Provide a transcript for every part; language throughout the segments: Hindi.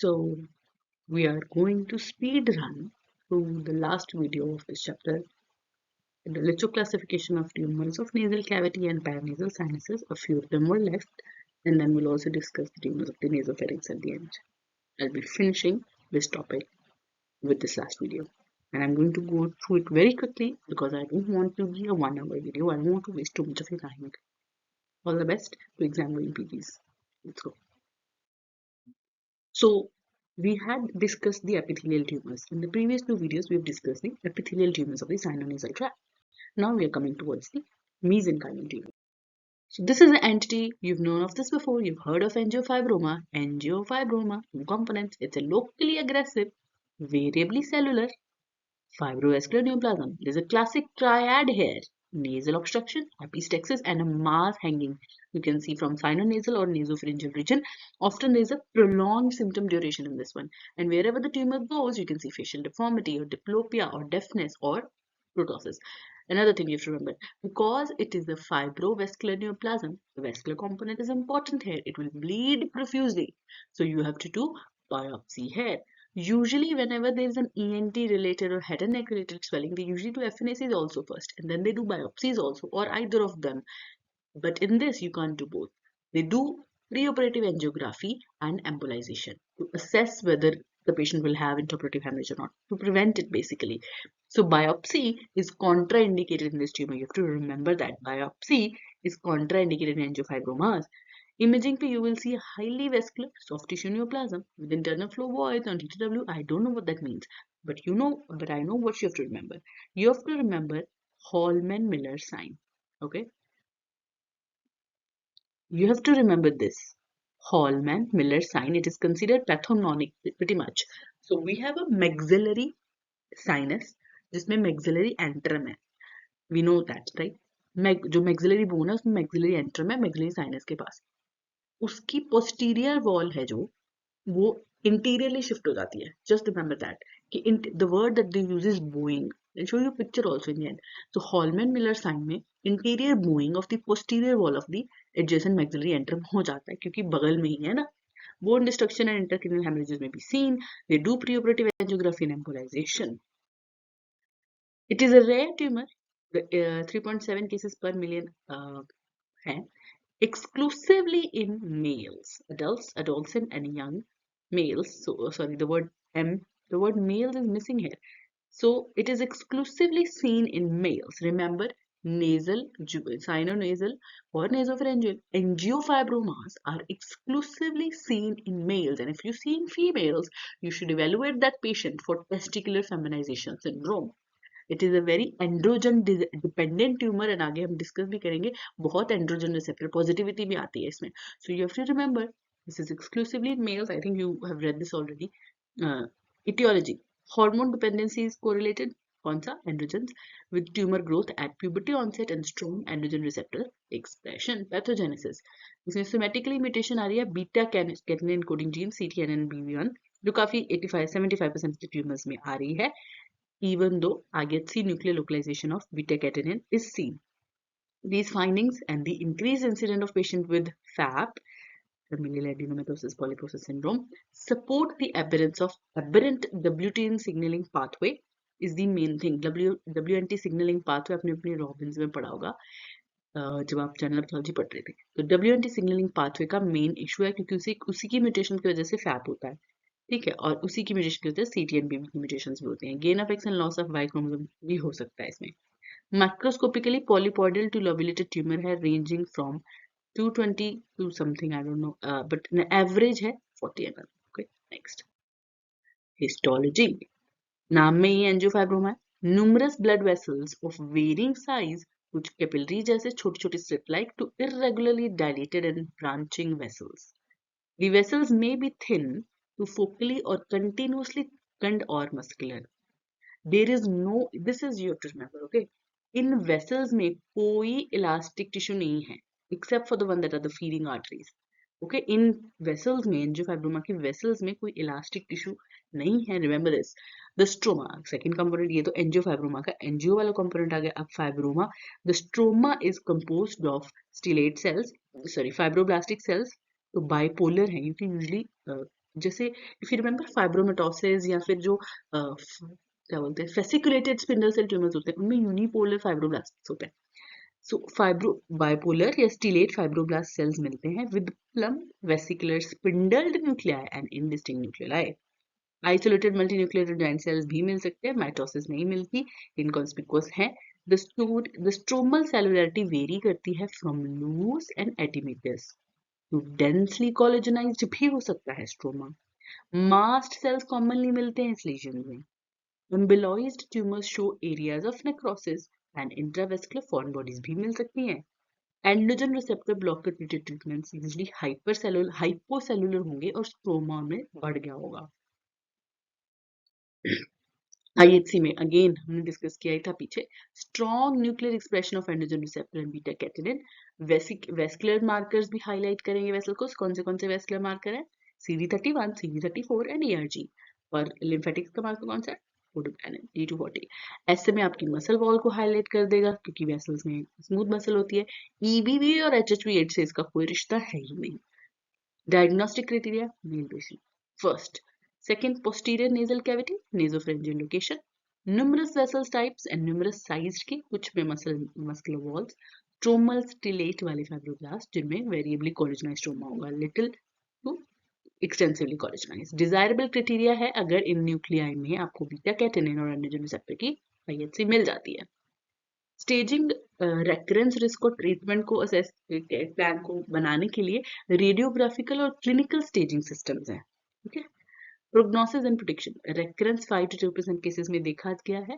So we are going to speed run through the last video of this chapter, the litho classification of tumors of nasal cavity and paranasal sinuses. A few of them were left, and then we'll also discuss the tumors of the nasopharynx at the end. I'll be finishing this topic with this last video, and I'm going to go through it very quickly because I don't want to be a 1 hour video. I don't want to waste too much of your time. All the best to exam going PGs. Let's go. So we had discussed the epithelial tumors. In the previous two videos, we have discussed the epithelial tumors of the sinonasal tract. Now we are coming towards the mesenchymal tumor. So this is an entity, you've known of this before, you've heard of angiofibroma. Angiofibroma, two components, it's a locally aggressive, variably cellular, fibrovascular neoplasm. There's a classic triad here. Nasal obstruction, epistaxis, and a mass hanging. You can see from sinonasal or nasopharyngeal region. Often there's a prolonged symptom duration in this one. And wherever the tumor goes, you can see facial deformity or diplopia or deafness or proptosis. Another thing you have to remember, because it is a fibrovascular neoplasm, the vascular component is important here. It will bleed profusely. So you have to do biopsy here. Usually whenever there is an ENT related or head and neck related swelling, they usually do FNACs also first and then they do biopsies also, or either of them. But in this you can't do both. They do preoperative angiography and embolization to assess whether the patient will have intraoperative hemorrhage or not, to prevent it basically. So biopsy is contraindicated in this tumor. You have to remember that biopsy is contraindicated in angiofibromas. Imaging पे you will see a highly vascular soft tissue neoplasm with internal flow voids on TTW. I don't know what that means, but I know what you have to remember. You have to remember Hallman-Miller sign. Okay, you have to remember this Hallman-Miller sign. It is considered pathognomonic pretty much. So we have a maxillary sinus जिसमें maxillary antrum है. We know that, right? जो maxillary bone है उसमें maxillary antrum है maxillary sinus के पास. उसकी posterior wall है जो वो interiorly shift हो जाती है. Just remember that कि the word that they use is bowing. I'll show you a picture also in the end. So Hallman-Miller sign में interior bowing of the posterior wall of the adjacent maxillary antrum हो जाता है क्योंकि बगल में ही है ना. Bone destruction and intracranial hemorrhages may be seen. They do preoperative angiography and embolization. It is a rare tumor. 3.7 cases per million है. Exclusively in males, adults, adolescent, and young males. So sorry, the word males is missing here. So it is exclusively seen in males. Remember, nasal, sinonasal, or nasopharyngeal angiofibromas are exclusively seen in males. And if you see in females, you should evaluate that patient for testicular feminization syndrome. It is a very androgen dependent tumour and आगे हम डिस्कस भी करेंगे बहुत एंड्रोजन रिसेप्टर पॉजिटिविटी भी आती है इसमें so you have to remember this is exclusively in males I think you have read this already etiology hormone dependency is correlated कौन सा androgens with tumor growth at puberty onset and strong androgen receptor expression pathogenesis इसमें somatically mutation आ रही है beta catenin encoding gene CTNNB1 जो काफी 85-75% के ट्यूमर्स में आ रही है even though IGHC nuclear localization of beta-catenin is seen. These findings and the increased incidence of patients with FAP, familial adenomatosis polyposis syndrome, support the aberrant WTN signaling pathway is the main thing. WNT signaling pathway आपने अपने रॉबिन्स में पढ़ा होगा जब आप जनरल पैथोलॉजी पढ़ रहे थे तो WNT signaling pathway का मेन इशू है क्योंकि उसी की म्यूटेशन की वजह से फैप होता है ठीक है और उसी की म्यूटेशन की वजह से CTNB की म्यूटेशंस भी होती हैं gain of X and loss of Y chromosome भी हो सकता है इसमें macroscopically polypoidal to lobulated tumour है ranging from 220 to something I don't know but an average है 40 ml okay next histology नाम में ही एंजियोफाइब्रोमा है numerous blood vessels of varying size which capillary जैसे छोटी छोटी strip like to irregularly dilated and branching vessels the vessels may be thin to focally or continuously thickened or muscular. There is no, this is you have to remember, okay? In vessels में कोई elastic tissue नहीं है, except for the one that are the feeding arteries. Okay, in vessels में angiofibroma की vessels में कोई elastic tissue नहीं है. Remember this. The stroma, second component ये तो angiofibroma का angio वाला component आ गया. अब fibroma, the stroma is composed of stellate cells, sorry, fibroblastic cells. तो bipolar है, you can usually जैसे इफ यू रिमेम्बर फाइब्रोमेटोसिस या फिर जो क्या बोलते हैं फेसिकुलेटेड स्पिंडल सेल ट्यूमर्स होते हैं, उनमें यूनिपोलर फाइब्रोब्लास्ट होते हैं. सो फाइब्रो बाइपोलर या स्टिलेट फाइब्रोब्लास्ट सेल्स मिलते हैं with plump vesicular spindled nuclei and indistinct nuclei. Isolated multinuclear giant cells भी मिल सकते हैं, माइटोसिस नहीं मिलती, इनकॉन्स्पिकुअस है. द स्ट्रोमल सेलुलरिटी वेरी करती है from loose and oedematous to densely collagenized भी हो सकता है स्ट्रोमा. मास्ट सेल्स कॉमनली मिलते हैं इस लीजन में. Embolized tumors show areas of necrosis and intravascular foreign bodies भी मिल सकती हैं. Androgen receptor blocker treated treatments usually hypocellular होंगे और स्ट्रोमा में बढ़ गया होगा. IHC में अगेन हमने डिस्कस किया ही था पीछे, strong nuclear expression of androgen receptor and beta catenin. Vascular markers भी हाईलाइट करेंगे वेसल को. कौन से वेस्कुलर मार्कर है? CD31, CD34 and ERG. और लिम्फेटिक्स का मार्कर कौन सा है? D240. ऐसे में आपकी मसल वॉल को हाईलाइट कर देगा क्योंकि वेसल्स में स्मूथ मसल होती है. EBV और HHV8 से इसका कोई रिश्ता है ही नहीं. Diagnostic criteria, male patient. First. Second, posterior nasal cavity, nasopharyngeal location. Numerous vessels types and numerous sized के कुछ में muscular walls. Stromal stellate वाले fibroblast जिनमें variably collagenized stroma होगा, little to extensively collagenized. Desirable criteria है अगर इन nuclei में आपको beta catenin और androgen receptor की IHC मिल जाती है. स्टेजिंग रेकरेंस रिस्क और ट्रीटमेंट को असेस प्लान को बनाने के लिए रेडियोग्राफिकल और क्लिनिकल स्टेजिंग सिस्टम्स हैं. ठीक है. Prognosis and prediction. Recurrence 5 to 2% cases में देखा गया है.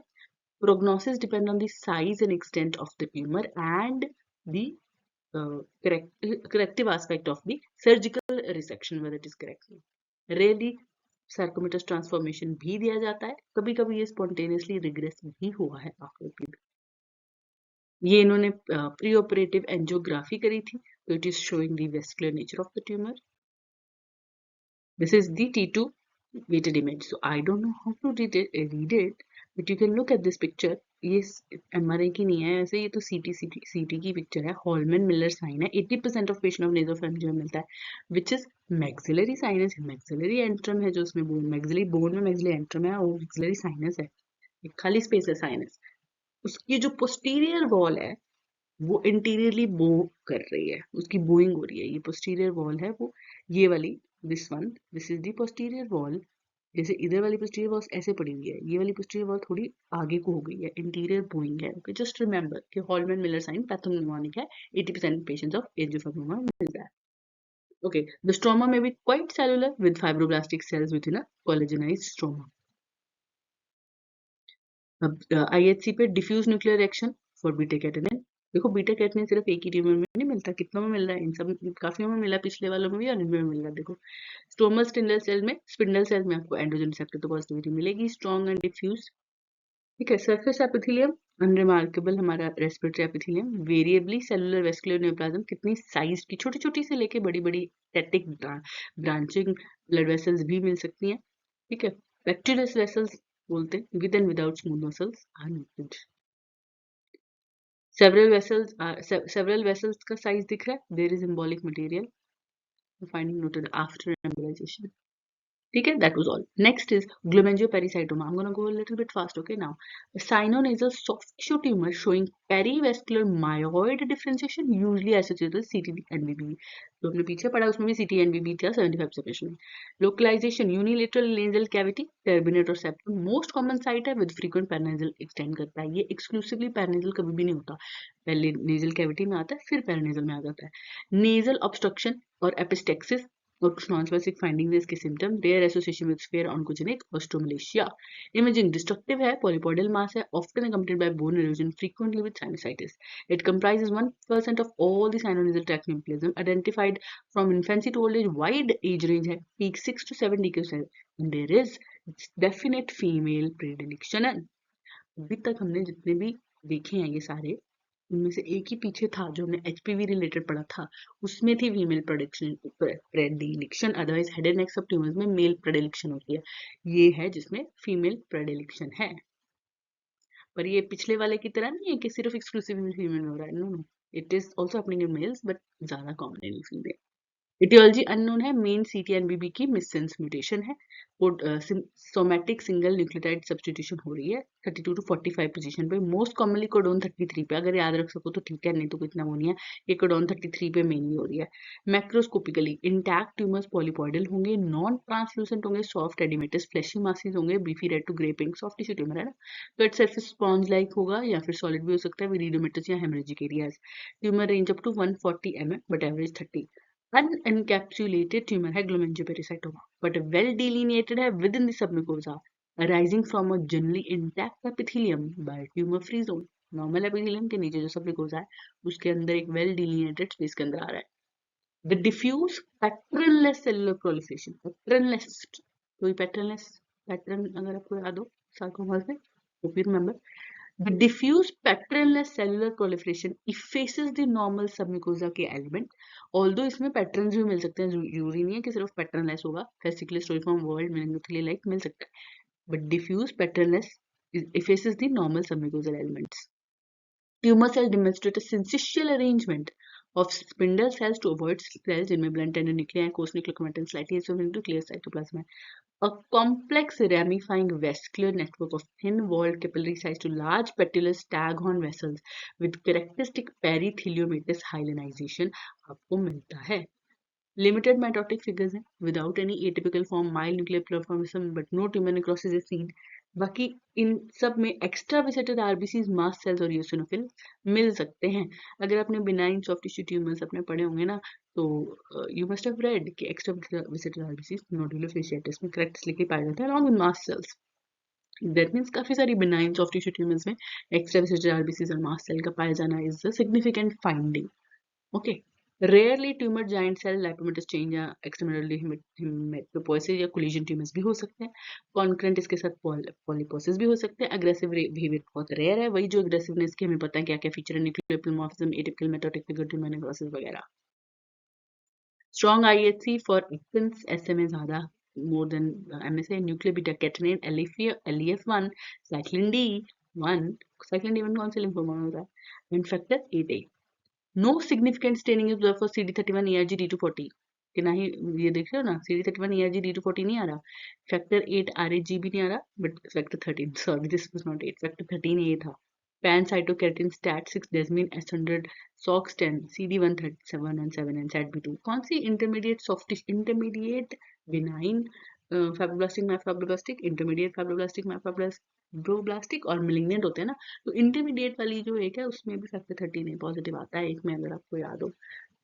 Prognosis depend on the size and extent of the tumour and the corrective aspect of the surgical resection whether it is correctly. Rarely sarcomatous transformation भी दिया जाता है. कभी कभी ये spontaneously regress भी हुआ है आफ्टर. ये इन्होंने प्री ऑपरेटिव एंजियोग्राफी करी थी, तो it is showing the vascular nature of the tumour. This is the T2 weighted image. So I don't know how to read it, but you can look at this picture. ये MRI की नहीं है ऐसे, ये तो CT की पिक्चर है. हॉलमैन मिलर साइन है. 80% ऑफ पेशेंट ऑफ नेसोफेरिंजियम में मिलता है, which is maxillary sinus. Maxillary antrum है जो उसमें बोन में मैक्सिलरी एंट्रम है, वो मैक्सिलरी साइनस है, एक खाली स्पेस है साइनस. उसकी जो पोस्टीरियर वॉल है वो इंटीरियरली बो कर रही है, उसकी बोइंग हो रही है. ये पोस्टीरियर वॉल है वो, ये वाली, this is the posterior wall. जैसे इधर वाली पोस्टीरियर वॉल ऐसे पड़ी हुई है, ये वाली पोस्टीरियर वॉल थोड़ी आगे को हो गई है, इंटीरियर बोइंग है. ओके, जस्ट रिमेंबर कि हॉलमैन मिलर साइन पैथोनिमोनिक है. 80% पेशेंट्स ऑफ एंजियोफाइब्रोमा मिलता है. ओके, द स्ट्रोमा में be quite cellular with fibroblastic cells within a collagenized stroma. अब IHC पे diffuse nuclear reaction for beta catenin. देखो बीटा कैटेनिन सिर्फ एक ही ट्यूमर में नहीं मिलता, कितनों में मिल रहा है, इन सब काफी में मिला, पिछले वालों में भी और इनमें मिल रहा है. देखो स्ट्रोमल स्पिंडल सेल में आपको एंड्रोजन रिसेप्टर तो पॉजिटिविटी मिलेगी, स्ट्रॉन्ग एंड डिफ्यूज. ठीक है. सरफेस एपिथेलियम अनरिमार्केबल, हमारा respiratory epithelium. वेरिएबली cellular vascular neoplasm, कितनी साइज की, छोटी छोटी से लेके बड़ी बड़ी टेटिक ब्रांचिंग ब्लड वेसल्स भी मिल सकती हैं. ठीक है. पेक्टुलस वेसल्स बोलते हैं, with and without smooth muscles are noted. several vessels का size दिख रहा है. There is embolic material. Finding noted after embolization. ठीक है, that was all. Next is glomangioperiscytoma. I'm going to go a little bit fast, okay? Now, a sinonasal soft tissue tumor showing perivascular myoid differentiation, usually associated with CT and BBB. तो हमने पीछे पढ़ा, उसमें भी CT and BBB था 75 पेशेंट में. Localization unilateral nasal cavity, turbinate और septum. Most common site है with frequent paranasal extend करता है. ये exclusively paranasal कभी भी नहीं होता, पहले nasal cavity में आता है फिर paranasal में आ जाता है. Nasal obstruction और epistaxis और कुछ नॉन-स्पेसिफिक फाइंडिंग्स है इसके symptom. Rare association with sphere oncogenic osteomalacia. Imaging destructive है, पॉलीपॉडियल मास है, often accompanied by bone erosion, frequently with sinusitis. It comprises 1% of all the sinonasal tract neoplasm identified from infancy to old age. Wide age range है, पीक 6 to 7 डिकेड्स है. There is definite female predilection. अभी तक हमने जितने भी देखे हैं ये सारे, उनमें से एक ही पीछे था जो हमने HPV रिलेटेड पढ़ा था, उसमें थी female predilection. Otherwise head and neck सब ट्यूमर्स में मेल प्रेडिलेक्शन होती है. ये है जिसमें फीमेल प्रेडिलेक्शन है, पर ये पिछले वाले की तरह नहीं है कि सिर्फ एक्सक्लूसिवली फीमेल में हो रहा है. No no, it is also happening in males but ज्यादा common in female. Aetiology unknown है, मेन CTNBB की मिससेंस म्यूटेशन है, सोमैटिक सिंगल न्यूक्लियोटाइड सब्स्टिट्यूशन हो रही है 32 to 45 पोजीशन पे, मोस्ट कॉमनली कोडोन 33 पे, अगर याद रख सको तो ठीक है, नहीं तो इतना वो नहीं है, ये कोडोन 33 पे मेनली हो रही है। मैक्रोस्कोपिकली इंटैक्ट ट्यूमर्स पॉलीपॉइडल होंगे, नॉन ट्रांसलूसेंट होंगे, सॉफ्ट एडिमेटस फ्लैशी मासेस होंगे, beefy red to grey pink, soft tissue tumour है ना, तो इट सरफेस स्पॉन्ज लाइक होगा या फिर सॉलिड भी हो सकता है विद इडोमेटस या haemorrhagic areas. Tumour range up to 140 mm but average 30। Unencapsulated tumor है glomerulonephritis but well delineated है within the submucosa arising from a generally intact epithelium by tumor free zone। Normal epithelium के नीचे जो सबम्यूकोसा है उसके अंदर एक वेल डिलिनेटेड स्पेस के अंदर आ रहा है। The diffuse patternless cellular proliferation, patternless, कोई patternless pattern अगर आपको याद हो sarcoma से तो फिर remember the diffuse patternless cellular proliferation effaces the normal submucosa के element, although इसमें patterns भी मिल सकते हैं, जरूरी नहीं है कि सिर्फ patternless होगा, fasciculus storiform whorled meningothelial like मिल सकता है, but diffuse patternless effaces the normal submucosal elements। Tumor cell demonstrate a syncytial arrangement of spindle cells to avoid cells जिनमें blunt tendon nuclei, coarse nuclear chromatin slightly associated to clear cytoplasm है। A complex ramifying vascular network of thin-walled capillary sites to large pedullous staghorn vessels with characteristic peritheliomatoous hyalinization आपको मिलता है। Limited mitotic figures हैं without any atypical form, mild nuclear pluriformism but no tumor necrosis is seen। बाकी इन सब में extravasated RBCs, mast cells और यूसिनोफिल मिल सकते हैं। अगर आपने बिनाइन सॉफ्ट टिश्यू ट्यूमर्स अपने पढ़े होंगे ना तो यू मस्ट हैव रेड कि एक्स्ट्रा विजिटेड आरबीसीज नोडुलोफेशियाटिस में करेक्टली पाए जाते हैं along with mast cells. That means काफी सारी बिनाइन सॉफ्ट टिश्यू ट्यूमर्स में एक्स्ट्रा विजिटेड आरबीसीज और मास्ट सेल का पाया जाना is a significant finding. Okay, rarely tumour giant cell lipomatous change या एक्सट्रामेडुलरी हेमेटोपोइसिस या कोलिजन ट्यूमर्स भी हो सकते हैं। कॉन्करेंट इसके साथ पॉलीपोसिस भी हो सकते हैं। अग्रेसिव बिहेवियर बहुत रेयर है, वही जो अग्रेसिवनेस के हमें पता है क्या क्या फीचर है, nuclear polymorphism, atypical mitotic figure, tumour necrosis वगैरह। Strong IHC for actins, SMA ज्यादा more than MSA, nuclear beta catenin, LEF1, cyclin D 1, cyclin D 1 कौन से लिम्फोमा में होता है, factor 8A। No significant staining is observed for CD31 ERG D240 कि ना ही ये देख रहे हो ना, CD31 ERG D240 नहीं आ रहा, फैक्टर 8 RAG भी नहीं आ रहा, but factor 13, sorry this was not 8, factor 13 ये था। Pan cytokeratin, STAT 6, desmin, S100, SOX 10, CD137 and 7 and SATB2। कौन सी intermediate softish, intermediate benign fibroblastic myofibroblastic, intermediate fibroblastic myofibroblastic और मिलिग्नेंट होते हैं ना, तो इंटरमीडिएट वाली जो एक है उसमें भी फैक्टर 13 पॉजिटिव आता है एक में, अगर आपको याद हो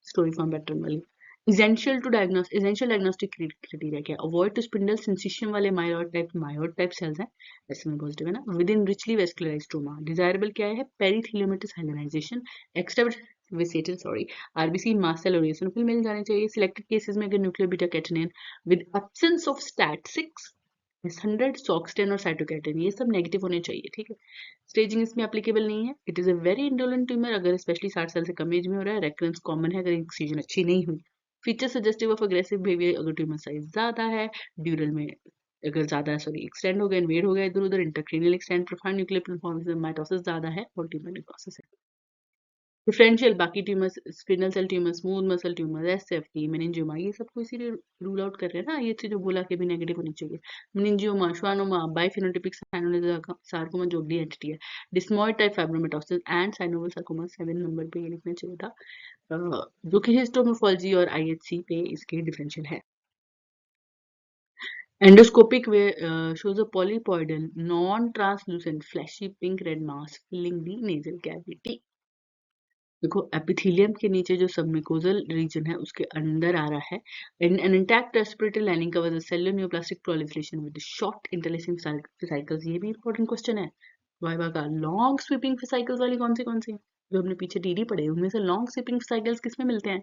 स्टोरी फॉर्म पैटर्न वाली। एसेंशियल डायग्नोस्टिक क्राइटेरिया क्या है, अवॉइड टू स्पिंडल सिंसिशियम वाले मायोइड टाइप सेल्स हैं, ऐसे में पॉजिटिव है ना, within richly vascularised stroma. Desirable क्या है, peritheliomatous hyalinisation, extravasated sorry RBC, mast cell और एसिनोफिल मिल जाने चाहिए। सिलेक्टेड केसेस में अगर nuclear beta catenin with absence of STAT6, S100, SOX 10 और साइटोकैटिन ये सब नेगेटिव होने चाहिए, ठीक है। स्टेजिंग इसमें एप्लीकेबल नहीं है। It is a very indolent tumour, अगर स्पेशली 60 साल से कम एज में हो रहा है। रेकरेंस कॉमन है अगर एक्सीजन अच्छी नहीं हुई। Feature suggestive of aggressive behaviour, अगर ट्यूमर साइज ज्यादा है, ड्यूरल में अगर ज्यादा सॉरी एक्सटेंड हो गया, इन्वेड हो गया इधर उधर, intracranial extend, profile nuclear pleomorphism, mitosis ज्यादा है और ट्यूमर नेक्रोसिस है। डिफरेंशियल बाकी tumours, spindle cell tumour, smooth muscle tumour, SFT, meningioma, ये सबको इसीलिए रूल आउट कर रहे हैं ना, ये चीज जो बोला कि भी नेगेटिव होनी चाहिए। मेनिंजियोमा, श्वानोमा, बाइफिनोटिपिक सार्कोमा जो अगली एंटिटी है, desmoid type fibromatosis and synovial sarcoma 7 number पे ये लिखना चाहिए था, जो कि हिस्टोमोर्फोलॉजी और IHC पे इसके डिफरेंशियल है। Endoscopic shows a polypoidal, non-translucent, fleshy pink red mass filling the nasal cavity। देखो एपिथेलियम के नीचे जो सबम्यूकोजल रीजन है उसके अंदर आ रहा है। an intact respiratory lining covers the cellular neoplastic proliferation with short interlacing fascicles। ये भी इंपॉर्टेंट क्वेश्चन है वाइवा का। लॉन्ग स्वीपिंग fascicles वाली कौन सी है जो हमने पीछे डीडी पढ़े, उनमें से लॉन्ग स्वीपिंग fascicles किसमें मिलते हैं,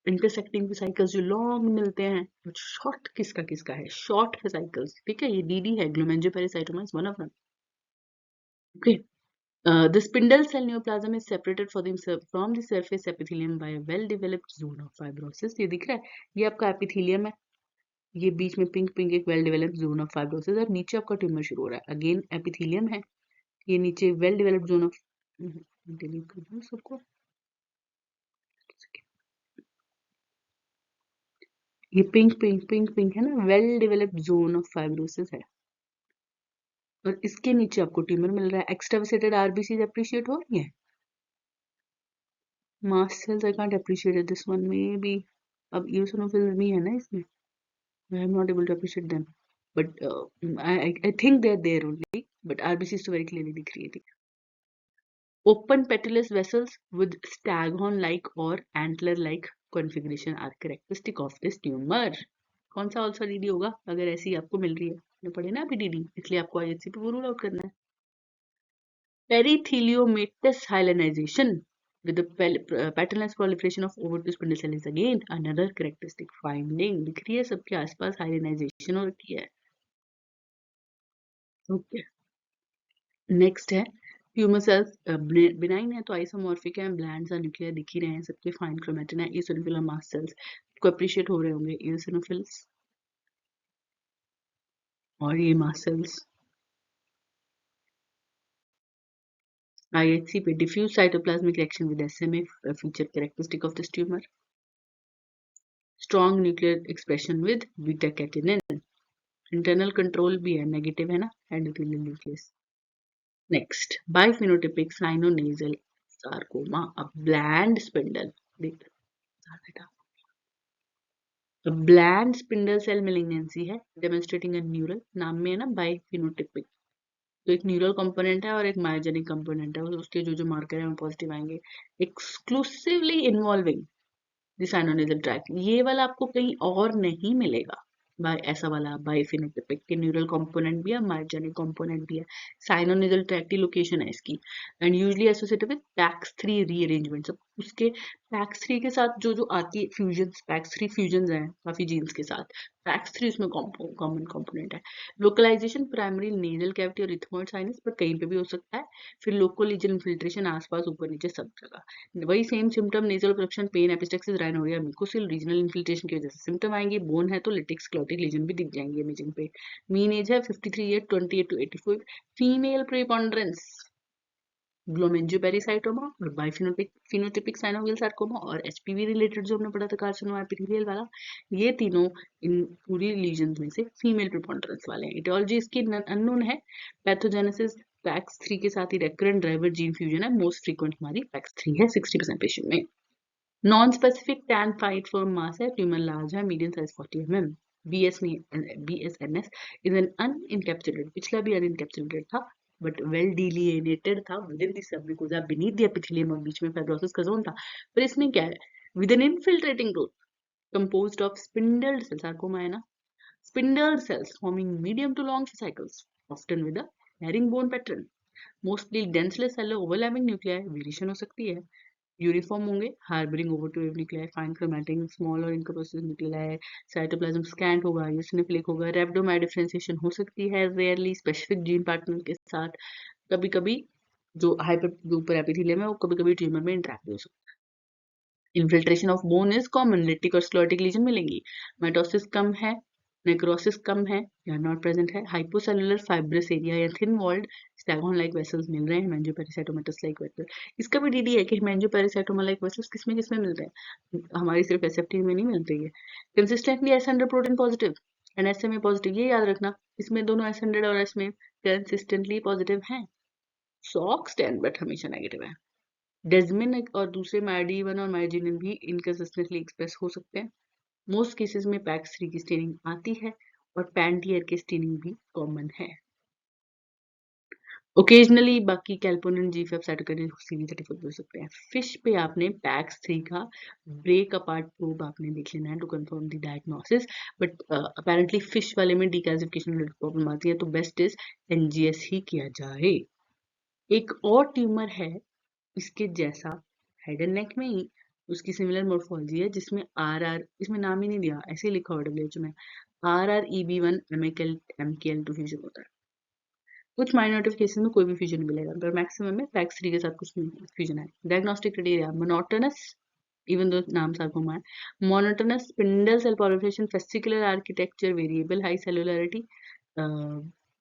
इंटरसेक्टिंग fascicles जो लॉन्ग मिलते हैं। शॉर्ट किसका किसका है, शॉर्ट fascicles, ठीक है, ये डीडी है, glomangiopericytoma is one of them. Okay, the spindle cell neoplasm is separated from the surface epithelium by a well-developed zone of fibrosis। ये दिख रहा है, ये आपका एपिथेलियम है, ये बीच में पिंक पिंक एक well developed zone of fibrosis और नीचे आपका ट्यूमर शुरू हो रहा है। अगेन एपिथेलियम है, ये नीचे well developed zone of, delete कर दूं सबको, ये पिंक पिंक पिंक पिंक है ना, well developed zone of fibrosis है। और इसके नीचे आपको ट्यूमर मिल रहा है। एक्सट्रावेसेटेड आरबीसी अप्रिशिएट हो रही है। Mast cells I can't appreciate this one में भी। अब eosinophils भी है ना इसमें, I am not able to appreciate them, but I think they are there only, but RBC is तो very clearly दिख रही है। Open petulous vessels with staghorn-like or antler-like configuration are characteristic of this tumor. कौन सा also DD होगा अगर ऐसी आपको मिल रही है? आपने पढ़े ना अभी DD, इसलिए आपको IHC पे रूल आउट करना है। Peritheliomatous hyalinization with the patulous proliferation of over to spindle cell is again another characteristic finding. दिख रही है सबके आसपास hyalinization हो रखी है। ओके, नेक्स्ट है ट्यूमर सेल्स बिनाइन है तो आइसोमॉर्फिक है, ब्लैंड्स और न्यूक्लियर दिख ही रहे हैं, सबके फाइन क्रोमेटिन है। eosinophil और मास्ट सेल्स को अप्रिशिएट हो रहे होंगे, eosinophils और ये मास्ट सेल्स। IHC पे diffuse cytoplasmic reaction with SMA feature characteristic of this tumor. Strong nuclear expression with beta catenin. Internal control भी है, नेगेटिव है ना, एंडोथेलियल न्यूक्लियस। नेक्स्ट, बाइफिनोटिपिक साइनोनेजल सार्कोमा, अ ब्लैंड स्पिंडल। देख बेटा, तो ब्लैंड स्पिंडल सेल मेलिग्नेंसी है, डेमोन्स्ट्रेटिंग अ न्यूरल, नाम में है ना बाइफिनोटिपिक, तो एक न्यूरल कंपोनेंट है और एक मायोजेनिक कंपोनेंट है, उसके जो जो मार्कर है वो पॉजिटिव आएंगे। Exclusively involving the sinonasal tract, ये वाला आपको कहीं और नहीं मिलेगा। ऐसा वाला बाइफिनोटिपिक के न्यूरल कंपोनेंट भी है, मायोजेनिक कंपोनेंट भी है। साइनोनेजल ट्रैक्ट की लोकेशन है इसकी, and usually associated with PAX three rearrangement. सब उसके पैक्स3 के साथ जो जो आती है फ्यूजन्स, पैक्स3 फ्यूजन्स हैं काफी जीन्स के साथ, पैक्स3 उसमें कॉमन कंपोनेंट है। लोकलाइजेशन प्राइमरी नेजल कैविटी और इथमोइड साइनस पर कहीं पे भी हो सकता है। फिर लोकल लीजन इन्फिल्ट्रेशन आसपास ऊपर नीचे सब जगह। वही same symptom, nasal obstruction, pain, epistaxis, rhinorrhoea, mucocele, regional infiltration की वजह से सिम्टम आएंगे। बोन है तो लिटिक्स क्लोटिक लीजन भी दिख जाएंगे इमेजिंग पे। मीन एज है 53 ईयर, 28 to 84। फीमेल प्रीपोंडरेंस, ग्लोमेंजुपेरीसाइटोमा और बाइफिनोटिपिक साइनोवियल सार्कोमा और एचपीवी रिलेटेड जो हमने पढ़ा था कार्सिनोमा एपिथेलियल वाला, ये तीनों इन पूरी लीजन्स में से फीमेल प्रीपोंडरेंस वाले हैं। इटियोलॉजी इसकी अननोन है। पैथोजेनेसिस पैक्स3 के साथ ही रेकरेंट ड्राइवर जीन फ्यूजन है, मोस्ट फ्रीक्वेंट हमारी पैक्स3 है 60% पेशेंट में। Non specific tan white for mass है, ट्यूमर लार्ज है, medium size 40 mm। BSNS is an unencapsulated, पिछला भी अनइनकैप्सुलेटेड था बट वेल डिलिनेटेड था within the submucosa beneath the epithelium, और बीच में फाइब्रोसिस का जोन था। पर इसमें क्या है, with an infiltrating growth composed of spindle cells, sarcoma है ना, spindle cells forming medium to long fascicles, often with a herringbone pattern, mostly densely cellular overlapping nuclei, variation हो सकती है। यूनिफॉर्म होंगे, harbouring over two nuclei, fine chromatin, small और इनकम्पोजिट न्यूक्लियाई, साइटोप्लाज्म स्कैंट होगा, यूसिनोफिलिक होगा, रेब्डोमायर डिफरेंशिएशन हो सकती है रेयरली स्पेसिफिक जीन पार्टनर के साथ। कभी कभी जो हाइपर एपिथेलियम है वो कभी कभी ट्यूमर में इंटरैक्ट हो सकता है। Infiltration of bone is common, lytic और स्क्लेरोटिक लीजन मिलेंगी। माइटोसिस कम है, नेक्रोसिस कम है या नॉट प्रेजेंट है। हाइपोसेलुलर फाइब्रस एरिया या थिन वॉल्ड स्टैगोन लाइक वेसल्स मिल रहे हैं, हेमेंजियोपेरिसाइटोमेटस लाइक वेसल। इसका भी डीडी है कि हेमेंजियोपेरिसाइटोमा लाइक वेसल्स किसमें किसमें मिलते हैं, हमारी सिर्फ एसएफटी में नहीं मिलते ये। Consistently S100 protein positive and SMA positive, ये याद रखना, इसमें दोनों S100 और SMA कंसिस्टेंटली पॉजिटिव हैं। सॉक्स 10 बट हमेशा नेगेटिव है। डेस्मिन और दूसरे मायोडी1 और मायोजिनिन भी इनकंसिस्टेंटली एक्सप्रेस हो सकते हैं। मोस्ट केसेस में पैक्स3 की स्टेनिंग आती है और पैंटियर की स्टेनिंग भी कॉमन है। ओकेजनली बाकी कैल्पोनिन, G5, साइटोकिनिन, CV34 हो सकते हैं। फिश पे आपने पैक्स3 का ब्रेक अपार्ट प्रोब आपने देख लेना है to confirm the diagnosis, but apparently FISH वाले में डिकैल्सिफिकेशन रिलेटेड प्रॉब्लम आती है, तो बेस्ट इज NGS ही किया जाए। एक और ट्यूमर है इसके जैसा, हेड एंड नेक में ही उसकी सिमिलर मोर्फोलॉजी है, जिसमें RR, इसमें नाम ही नहीं दिया, ऐसे ही लिखा हुआ WHO में, RREB1 MKL2 फ्यूजन होता है। कुछ माइनॉरिटी केसेस में कोई भी फ्यूजन मिलेगा, पर मैक्सिमम में पैक्स3 के साथ कुछ फ्यूजन है। Diagnostic criteria monotonous, even though नाम सार्कोमा है, monotonous spindle cell proliferation, fascicular architecture, variable high cellularity,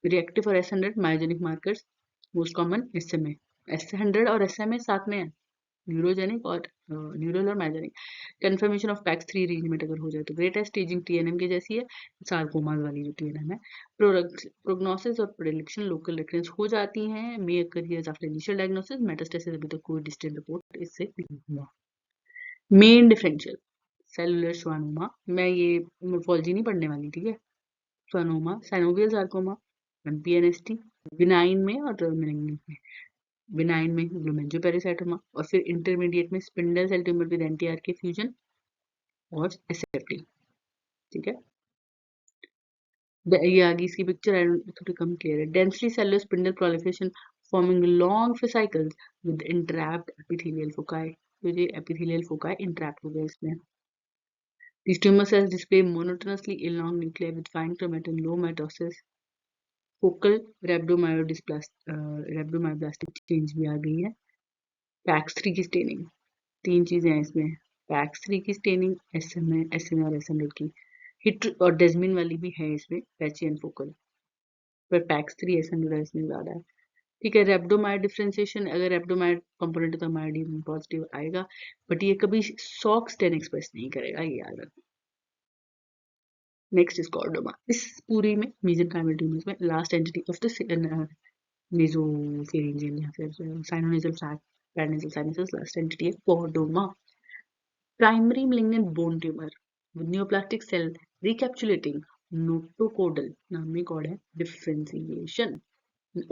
reactive और S100 myogenic markers, most common SMA, S100 और SMA साथ में है, न्यूरोजेनिक और न्यूरल और माइजेनिक। कन्फर्मेशन ऑफ पैक्स 3 अरेंजमेंट अगर हो जाए तो ग्रेट है। स्टेजिंग टीएनएम के जैसी है, सार्कोमास वाली जो टीएनएम है। प्रोग्नोसिस और प्रेडिक्शन लोकल रिकरेंस हो जाती हैं, may occur years after initial diagnosis. Metastasis अभी तक कोई डिस्टेंट रिपोर्ट इससे नहीं हुआ। मेन डिफरेंशियल सेलुलर श्वानोमा, मैं ये मोर्फोलॉजी नहीं पढ़ने वाली, ठीक है। श्वानोमा, साइनोवियल सार्कोमा, एमपीएनएसटी, बिनाइन में और मेलिग्नेंट में। बिनाइन में ग्लोमेरुलोपेरिसाइटोमा और फिर इंटरमीडिएट में spindle cell tumour with NTRK fusion और एसएफटी, ठीक है। ये आ गई इसकी पिक्चर, थोड़ी कम क्लियर है। Densely cellular spindle proliferation forming long fascicles with entrapped epithelial foci. तो ये एपिथेलियल फोकाई इंट्रैप्ड हो गए इसमें। These tumor cells display monotonously long nuclei with fine chromatin, low mitosis, focal rhabdomyoblastic change भी आ गई है। PAX3 की स्टेनिंग, 3 चीजें हैं इसमें। PAX3 की स्टेनिंग, SMA और SN की। हिट और डेस्मिन वाली भी है इसमें, पैची एंड फोकल, पर PAX3 SN इसमें ज्यादा है, ठीक है। रेब्डोमाइड डिफरेंशिएशन, अगर रेब्डोमाइड कंपोनेंट है तो मायोडीन पॉजिटिव आएगा, बट ये कभी सॉक स्टेन एक्सप्रेस नहीं करेगा, ये याद रखना। Next is chordoma. इस पूरी में मेसेंकाइमल ट्यूमर्स में last entity of the nasopharyngeal या फिर sinonasal tract paranasal sinuses, last entity है chordoma. Primary malignant bone tumor with neoplastic cell recapitulating notocaudal, नाम में कॉड है, डिफरेंशिएशन।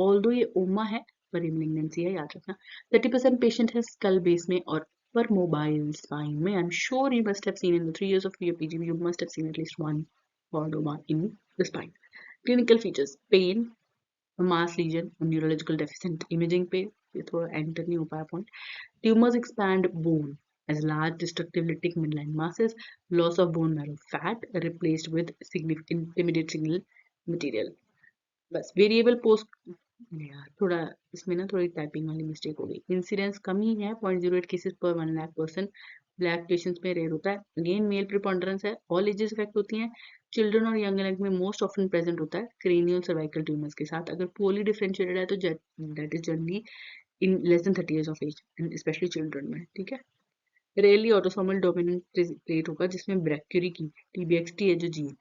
ऑल्दो ये ओमा है पर ये malignancy है, याद रखना। 30% पेशेंट है स्कल बेस में और पर मोबाइल स्पाइन में। I am sure you must have seen in the 3 years of your PGB, you must have seen at least one chordoma in the spine. Clinical features: pain, a mass lesion, a neurological deficient, imaging पे ये थोड़ा एंटर नहीं हो पाया point. Tumors expand bone as large destructive lytic midline masses, loss of bone marrow fat replaced with significant intermediate signal material. बस वेरिएबल पोस्ट, यार थोड़ा इसमें ना थोड़ी टाइपिंग वाली मिस्टेक हो गई। इंसिडेंस कम ही है, 0.08 केसेस पर 1 लाख पर्सन। ब्लैक पेशेंट्स में रेयर होता है। अगेन मेल प्रिपोंडरेंस है, ऑल एजेस इफेक्ट होती हैं। चिल्ड्रन और यंग एडल्ट में मोस्ट ऑफन प्रेजेंट होता है क्रेनियल सर्वाइकल ट्यूमर्स के साथ। अगर पोली डिफरेंशिएटेड है तो that is generally in less than 30 years of age, specially children में, ठीक है। रेयरली ऑटोसोमल डोमिनेंट ट्रेट होगा जिसमें ब्रैक्यूरी की TBXT है जो जीन,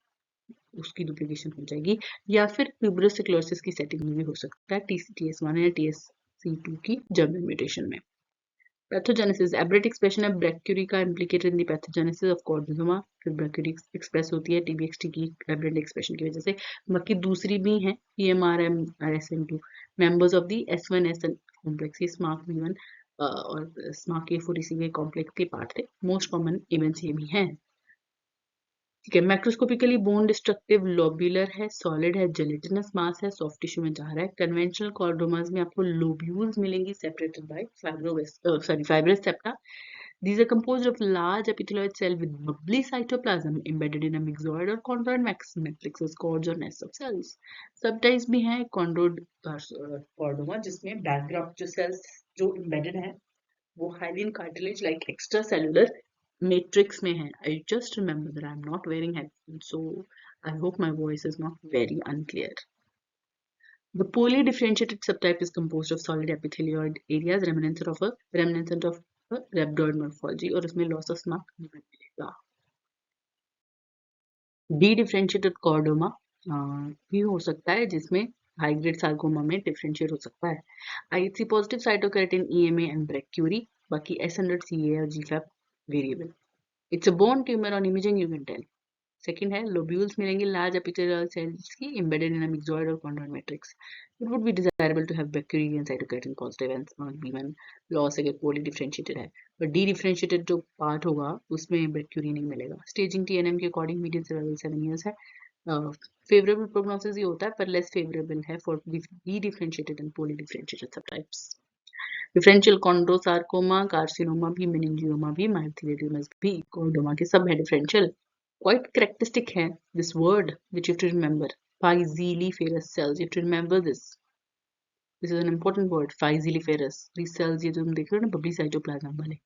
उसकी डुप्लीकेशन हो जाएगी, या फिर ट्यूबरस स्क्लेरोसिस की सेटिंग में भी हो सकता है TS1 या TSC2 की जर्मन म्यूटेशन में। पैथोजेनेसिस, एब्रेट एक्सप्रेशन है ब्रैक्यूरी का implicated in the pathogenesis of chordoma. फिर ब्रैक्यूरी एक्सप्रेस होती है TBXT की एब्रेट एक्सप्रेशन की वजह से। बाकी दूसरी भी हैं PMRM RSM2 members of the S1SN complex, ये SMARC V1 और SMARC A4 इसी के कॉम्प्लेक्स के पार्ट थे। मोस्ट कॉमन इवेंट्स ये भी हैं, ठीक है। मैक्रोस्कोपिकली बोन डिस्ट्रक्टिव लोब्यूलर है, सॉलिड है, जेलेटिनस मास है, सॉफ्ट टिश्यू में जा रहा है। कन्वेंशनल कॉर्डोमास में आपको लोब्यूल्स मिलेंगी separated by fibrous septa. These are composed of large epithelioid cell with bubbly cytoplasm embedded in a myxoid or chondroid matrixes, cords or nests of cells. Subtypes भी हैं chondroid कॉर्डोमा जिसमें बैकग्राउंड जो cells जो embedded हैं वो hyaline cartilage like extra cellular matrix में है। I just remember that I'm not wearing headphones, so I hope my voice is not very unclear. The poorly differentiated subtype is composed of solid epithelioid areas reminiscent of a rhabdoid morphology और इसमें loss of SMARC मिलेगा। Dedifferentiated chordoma भी हो सकता है जिसमें हाई ग्रेड सार्कोमा में डिफरेंशिएट हो सकता है। IHC positive cytokeratin EMA and brachyury, बाकी S100 CA और GFAP variable. It's a bone tumour on imaging you can tell. Second है लोब्यूल्स मिलेंगे लार्ज एपिथेलियल सेल्स की embedded in a myxoid or chondroid matrix. It would be desirable to have bacteria and cytokeratin positive and not B1 loss अगर poorly differentiated है, but dedifferentiated जो पार्ट होगा उसमें bacteria नहीं मिलेगा। स्टेजिंग TNM के अकॉर्डिंग मीडियन सर्वाइवल 7 years है। फेवरेबल प्रोग्नोसिस ये होता है पर लेस फेवरेबल है for dedifferentiated and poorly differentiated subtypes. Differential chondrosarcoma, carcinoma भी, मेनिंजियोमा भी, माइथेलियोmas भी कॉर्डोमा के सब है डिफरेंशियल। Quite characteristic है this word which you have to remember, Phyzeliferous cells, you have to remember this. This is an important word, Phyzeliferous. These cells ये जो तुम देख रहे हो ना बबली साइटोप्लाज्म वाले,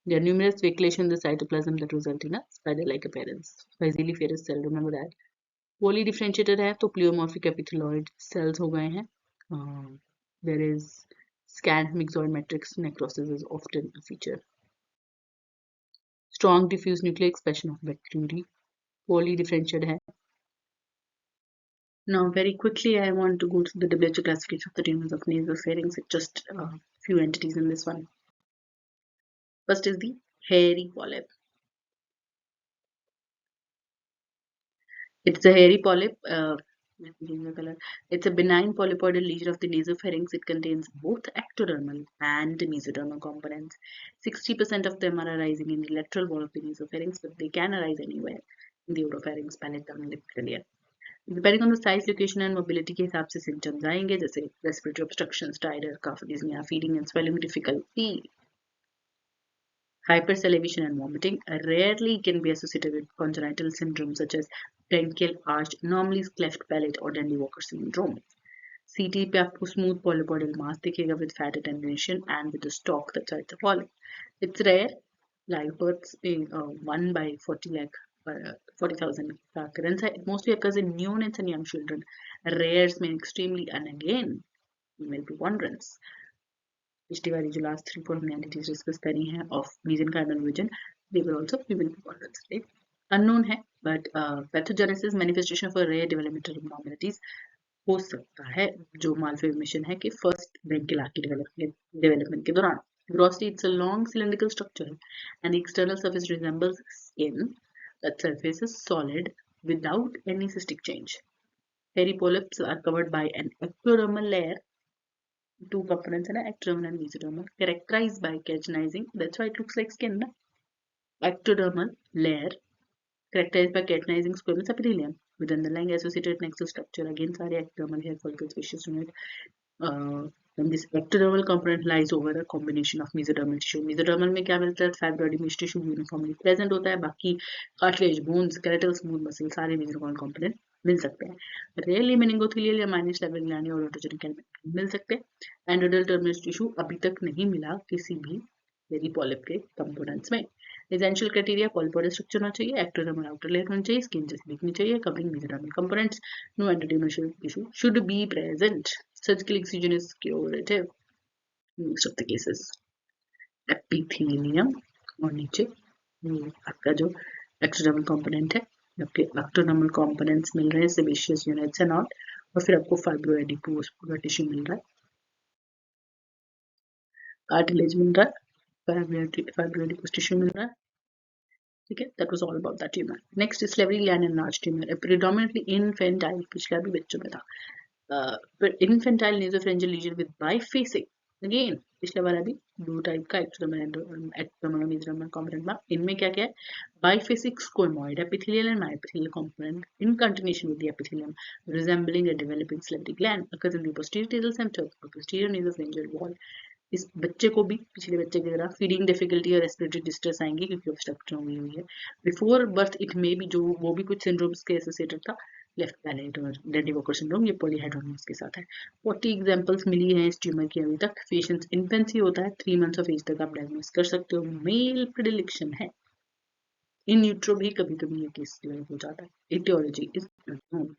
there are numerous vacuolations in the cytoplasm that result in a spider-like appearance. Phyzeliferous cell, remember that. Poorly differentiated है तो pleomorphic epithelioid cells हो गए हैं। There is Scant myxoid matrix necrosis is often a feature. Strong diffuse nuclear expression of bacteria, poorly differentiated है. Now, very quickly, I want to go to the WHO classification of the tumors of nasopharynx. It's just a few entities in this one. First is the hairy polyp. It's a hairy polyp. Let me change the color. It's a benign polypoidal lesion of the nasopharynx. It contains both ectodermal and mesodermal components. 60% of them are arising in the lateral wall of the nasopharynx, but they can arise anywhere in the oropharynx, palatal, and lip. Depending on the size, location and mobility के हिसाब से symptoms आएंगे जैसे respiratory obstruction, stridor, cough, dyspnea, feeding and swelling difficulty, hypersalivation and vomiting. Rarely can be associated with congenital syndromes such as branchial arch, anomalous cleft palate or Dandy-Walker syndrome. CT पे आपको smooth polypoidal mass दिखेगा with fat attenuation and with the stalk that sides the polyp. It's rare. Live births being 1 by 40 lakh 40,000 occurrence. It mostly occurs in neonates and young children. Rares mean extremely, and again, female preponderance. पिछली बारी जो last 3-4 हमने entities discuss करी हैं of mesenchymal region, they were also female preponderance. Right? Unknown है, but pathogenesis manifestation for rare developmental abnormalities हो सकता है जो malformation है कि first branchial arch development के दौरान. Grossly, it's a long cylindrical structure and the external surface resembles skin. That surface is solid without any cystic change. Hairy polyps are covered by an ectodermal layer, two components, and ectodermal and mesodermal, characterized by keratinizing. That's why it looks like skin. Na? Ectodermal layer characterized by keratinizing squamous epithelium with underlying associated nexus structure. Again, sorry, ectodermal hair follicle species unit. And this ectodermal component lies over a combination of mesodermal tissue. Mesodermal में क्या मिलता है? Fibroedematous tissue uniformly present होता है. बाकी cartilage, bones, skeletal, smooth muscle सारे mesodermal component मिल सकते हैं. Rarely meningothelial या minus level gland और autogenic element मिल सकते हैं. Endodermal tissue अभी तक नहीं मिला किसी भी hairy polyp के components में. Essential criteria: polypoidal structure होना चाहिए, ectodermal outer layer होना चाहिए, skin जैसी दिखनी चाहिए, covering mesodermal components, no endodermal tissue should be present. Surgical excision is curative in most of the cases. Epithelium और नीचे आपका जो ectodermal component है, आपके ectodermal components मिल रहे हैं, sebaceous units and all, और फिर आपको fibroadipose पूरा tissue मिल रहा है, cartilage मिल रहा है, fibroadipose tissue मिल रहा है. Okay, that was all about that tumor. Next is salivary gland enlarged tumor, a predominantly infantile, पिछला भी बच्चों में था. Infantile nasopharyngeal lesion with biphasic. Again, पिछले बार अभी दो टाइप का ectodermal और mesodermal component था. इनमें क्या क्या है? Biphasic squamoid epithelial and myoepithelial component in continuation with the epithelium, resembling a developing salivary gland, occurs in the posterior nasal center or posterior nasopharyngeal wall. इस बच्चे को भी पिछले बच्चे की तरह फीडिंग डिफिकल्टी और रेस्पिरेटरी डिस्ट्रेस आएंगी क्योंकि ऑब्स्ट्रक्शन हुई है. बिफोर बर्थ इट मे भी जो वो भी कुछ सिंड्रोम्स के एसोसिएटेड था, लेफ्ट पैलेट और डेंडी-वॉकर सिंड्रोम, ये पॉलीहाइड्रोनियस के साथ है. 40 एग्जांपल्स मिली हैं इस ट्यूमर की अभी तक. पेशेंट्स इन्फेंसी होता है, 3 मंथ्स ऑफ एज तक आप डायग्नोस कर सकते हो. मेल प्रेडिलेक्शन है. इन यूट्रो भी कभी कभी ये केस हो जाता है. Aetiology is unknown.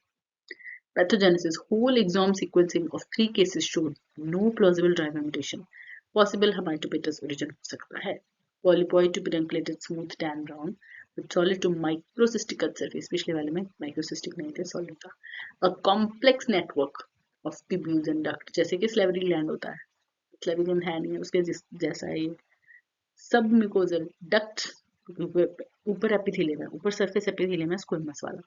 Pathogenesis: whole exome sequencing of 3 cases showed no plausible driver mutation. Possible hematopetus origin हो सकता है. Polypoid to pedunculated smooth tan brown with solid to microcystic cut surface. पिछले वाले में microcystic नहीं थे, solid था. A complex network of tubules and duct, जैसे कि salivary gland होता है. salivary gland है नहीं है, उसके जैसा है. Submucosal duct ऊपर एपिथेलियम है, ऊपर सरफेस एपिथेलियम है स्क्वेमस वाला.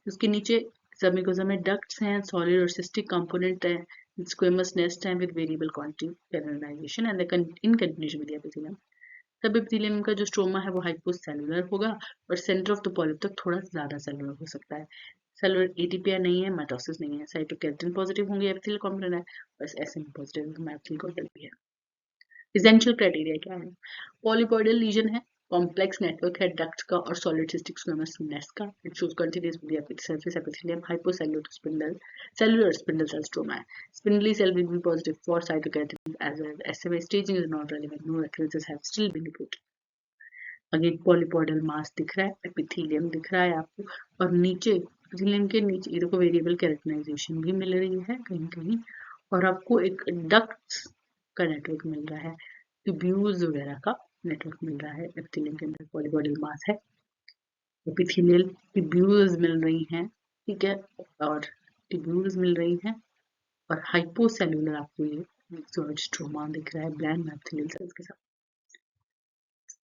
उसके नीचे सबम्यूकोसा में डक्ट्स हैं, सॉलिड और सिस्टिक कंपोनेंट है, स्क्वेमस नेस्ट है with variable quantity canalisation and in continuation with epithelium. सब एपिथेलियम का जो स्ट्रोमा है वो हाइपोसेलुलर होगा और सेंटर ऑफ द पॉलिप तक थोड़ा ज्यादा सेलुलर हो सकता है. सेलुलर एटीपीआई नहीं है, माइटोसिस नहीं है. साइटोकेराटिन पॉजिटिव होंगे, एपिथेलियल कंपोनेंट है, बस एसएम पॉजिटिव मैथिल कॉर्डल भी है. एसेंशियल क्राइटेरिया क्या है? पॉलीपॉइडल लीजन है, कॉम्प्लेक्स नेटवर्क है डक्ट का और सॉलिड सिस्टिक स्क्वेमस नेस्ट का. It shows continuous with surface epithelium, hypocellular spindle, cellular spindle cell stroma है. Spindly cell will be positive for cytokeratins as well as SMA. Staging is not relevant. No occurrences have still been reported. Again polypoidal mass दिख रहा है, एपिथेलियम दिख रहा है आपको, और नीचे एपिथेलियम के नीचे ये देखो वेरिएबल कैरेटिनाइजेशन भी मिल रही है कहीं कहीं, और आपको एक डक्ट्स का नेटवर्क मिल रहा है, ट्यूब्यूल्स वगैरह का नेटवर्क मिल रहा है। एपिथेलियम के अंदर पॉलीगोनल मास है, एपिथेलियल ट्यूब्यूल्स मिल रही हैं, ठीक है, और ट्यूब्यूल्स मिल रही हैं, और हाइपोसेलुलर आपको ये स्ट्रोमा दिख रहा है ब्लैंड एपिथेलियल सेल्स के साथ।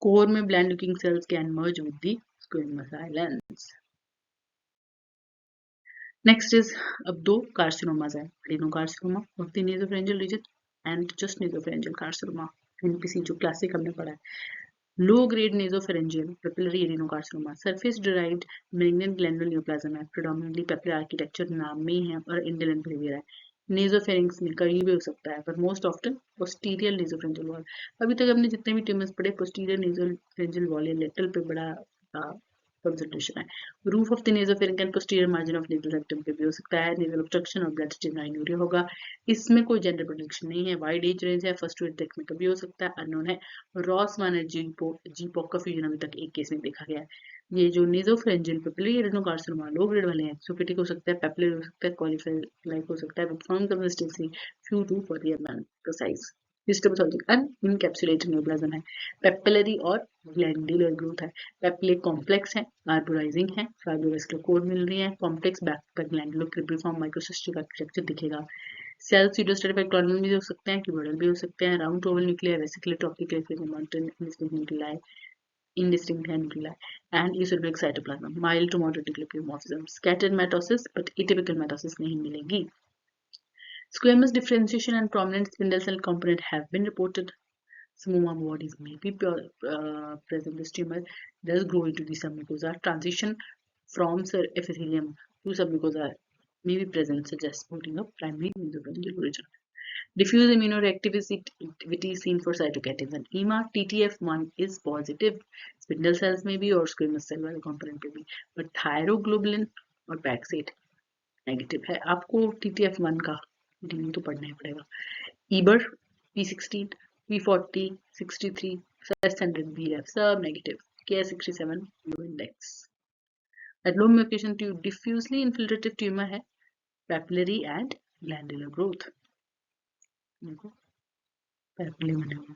कोर में bland looking cells can merge with the squamous islands. Next is, अब दो कार्सिनोमास है, adenocarcinoma of the nasopharyngeal region and just nasopharyngeal carcinoma, NPC जो क्लासिक हमने पढ़ा है। Low grade nasopharyngeal papillary adenocarcinoma surface derived malignant glandular neoplasm है, प्रेडोमिनेंटली पेपिलर आर्किटेक्चर नाम में ही है और इंडियन बिहेवियर है। नेसोफेरिंग्स में कहीं भी हो सकता है, पर most often posterior nasopharyngeal wall. अभी तक हमने जितने भी ट्यूमर्स पढ़े पोस्टीरियर नेसोफेरेंजियल वॉल या लेटरल पे बड़ा कंसंट्रेशन है। Roof of the nasopharynx and posterior margin of nasal rectum पे भी हो सकता है। नेजल ऑब्स्ट्रक्शन और ब्लड स्टेनाइनूरिया होगा। इसमें कोई जेंडर प्रोटेक्शन नहीं है, वाइड एज रेंज है, फर्स्ट टू एथ में कभी हो सकता है, अननोन है। रॉस मानर जीपॉक का फ्यूजन अभी तक एक केस में देखा गया है। ये जो nasopharyngeal papillary adenocarcinoma low grade वाले हैं, एक्सोफिटिक हो सकता है, पेपिलरी हो सकता है, कॉलीफायर हो सकता है, form consistency few to for the man size. Histopathology unencapsulated neoplasm है, पेपिलरी और ग्लैंडुलर ग्रोथ है, पेपिले कॉम्प्लेक्स है, आर्बोराइजिंग है, फाइब्रोवेस्कुलर कोर मिल रही है, कॉम्प्लेक्स बैक पर ग्लैंडुलर क्रिपिफॉर्म माइक्रोसिस्टिक आर्किटेक्चर दिखेगा। सेल सीडोस्टेटिक कॉर्नर भी हो सकते हैं, क्यूबोइडल भी हो सकते हैं, round oval nuclear, vesicular topical mountain nuclei, indistinct nuclei, and eosinophilic cytoplasm, mild to moderate nuclear polymorphism, scattered mitosis, but atypical mitosis नहीं मिलेगी. Squamous differentiation and prominent spindle cell component have been reported. Smoma bodies may be present. This tumor does grow into the submucosa. Transition from epithelium to submucosa may be present, suggesting a primary mesophalangeal origin. Diffuse immunoreactivity seen for cytokines and EMA. TTF1 is positive. Spindle cells may be or squamous cell वाले component पे भी, but thyroglobulin और Paxate नेगेटिव है। आपको TTF1 का डी तो पढ़ना ही पड़ेगा। ईबर P16, P40, 63, S100 BF सब नेगेटिव, K67 लो इंडेक्स। एडनोमेशन डिफ्यूजली इन्फिल्ट्रेटिव ट्यूमर है, पेपिलरी एंड ग्लैंडुलर ग्रोथ। देखो पेपिले बने हुए,